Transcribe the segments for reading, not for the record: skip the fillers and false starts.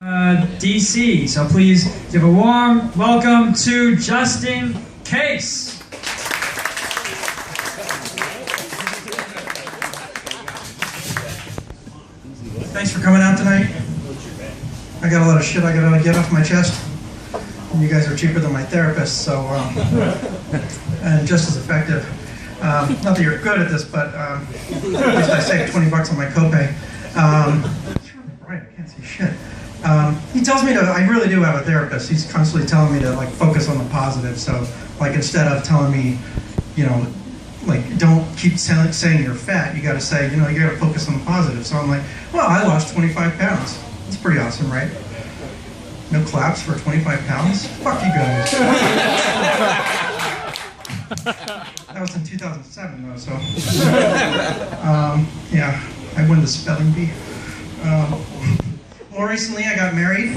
DC. So please give a warm welcome to JustinCase. Thanks for coming out tonight. I got a lot of shit I gotta get off my chest. And you guys are cheaper than my therapist, so and just as effective. Not that you're good at this, but at least I saved $20 on my copay. Right, I can't see shit. He tells me to, I really do have a therapist. He's constantly telling me to like focus on the positive. So like instead of telling me, you know, like don't keep saying you're fat, you gotta say, you know, you gotta focus on the positive. So I'm like, well, I lost 25 pounds. That's pretty awesome, right? No claps for 25 pounds? Fuck you guys. That was in 2007 though, so. Yeah, I win the spelling bee. More recently, I got married.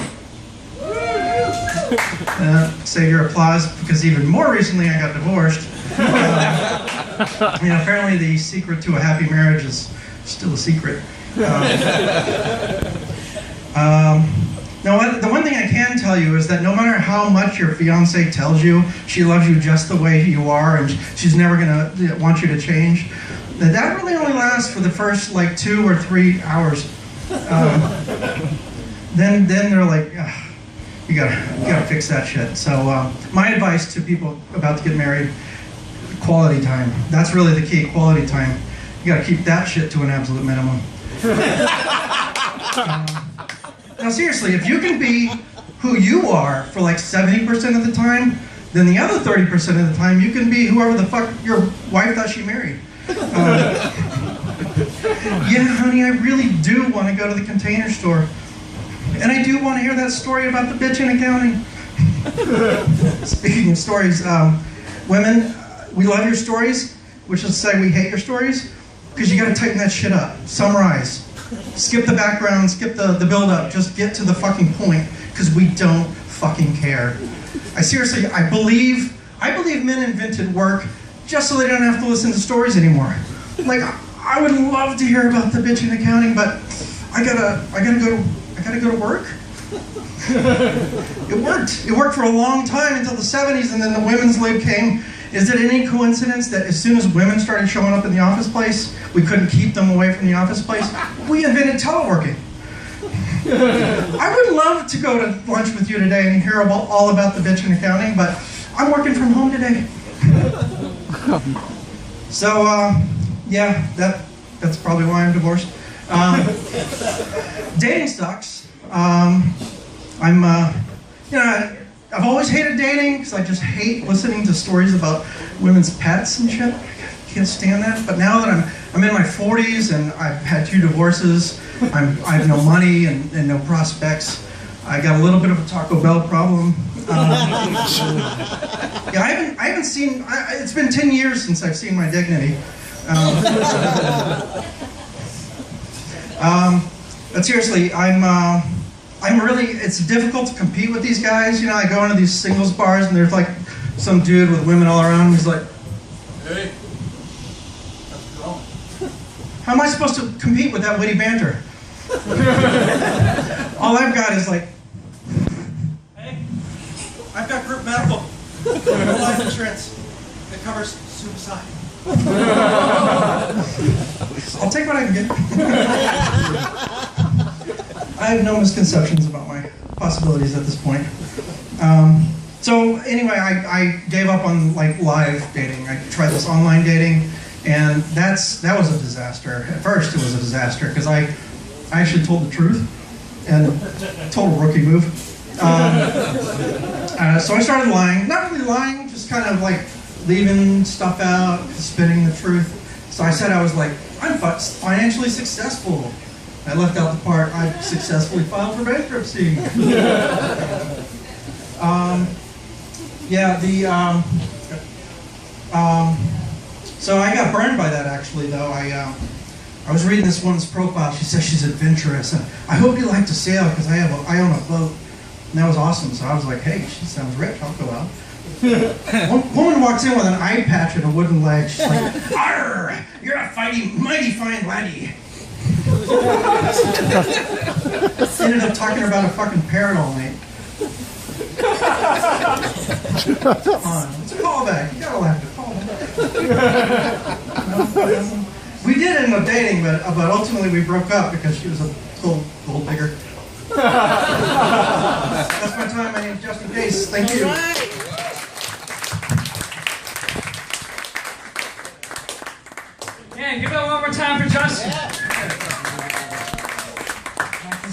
Save your applause, because even more recently, I got divorced. You know, apparently the secret to a happy marriage is still a secret. Now, the one thing I can tell you is that no matter how much your fiance tells you she loves you just the way you are and she's never gonna want you to change, that really only lasts for the first like 2 or 3 hours. Then they're like, you gotta fix that shit. So my advice to people about to get married: quality time. That's really the key. Quality time. You gotta keep that shit to an absolute minimum. Now seriously, if you can be who you are for like 70% of the time, then the other 30% of the time you can be whoever the fuck your wife thought she married. Yeah, honey, I really do want to go to the Container Store. And I do want to hear that story about the bitch in accounting. Speaking of stories, women, we love your stories, which is to say we hate your stories, because you got to tighten that shit up. Summarize. Skip the background, skip the build-up, just get to the fucking point, because we don't fucking care. I believe men invented work just so they don't have to listen to stories anymore. Like, I would love to hear about the bitch in accounting, but I gotta go to work. It worked. It worked for a long time until the 70s, and then the women's lib came. Is it any coincidence that as soon as women started showing up in the office place, we couldn't keep them away from the office place? We invented teleworking. I would love to go to lunch with you today and hear all about the bitch in accounting, but I'm working from home today. So, yeah, that's probably why I'm divorced. Dating sucks. I've always hated dating because I just hate listening to stories about women's pets and shit. I can't stand that. But now that I'm in my 40s and I've had 2 divorces, I have no money and no prospects. I got a little bit of a Taco Bell problem. Yeah, I haven't seen. It's been 10 years since I've seen my dignity. But seriously, I'm really, it's difficult to compete with these guys. You know, I go into these singles bars and there's like some dude with women all around him. He's like, hey, how's it going? How am I supposed to compete with that witty banter? All I've got is like, hey, I've got group medical, life insurance that covers suicide. I'll take what I can get. I have no misconceptions about my possibilities at this point. So anyway, I gave up on like live dating. I tried this online dating, and that was a disaster. At first, it was a disaster because I actually told the truth, and total rookie move. So I started lying. Not really lying, just kind of like leaving stuff out, spinning the truth. So I said I was like, I'm financially successful. I left out the part, I successfully filed for bankruptcy. So I got burned by that actually though. I was reading this woman's profile. She says she's adventurous. And I hope you like to sail because I own a boat. And that was awesome. So I was like, hey, she sounds rich, I'll go out. One woman walks in with an eye patch and a wooden leg. She's like, arr, you're a mighty fine laddie. Ended up talking about a fucking parrot all night. Come on, it's a callback. You gotta laugh at callback. We did end up dating, but ultimately we broke up because she was a gold digger. That's my time. My name's JustinCase. Thank you. Yeah, give it one more time for Justin.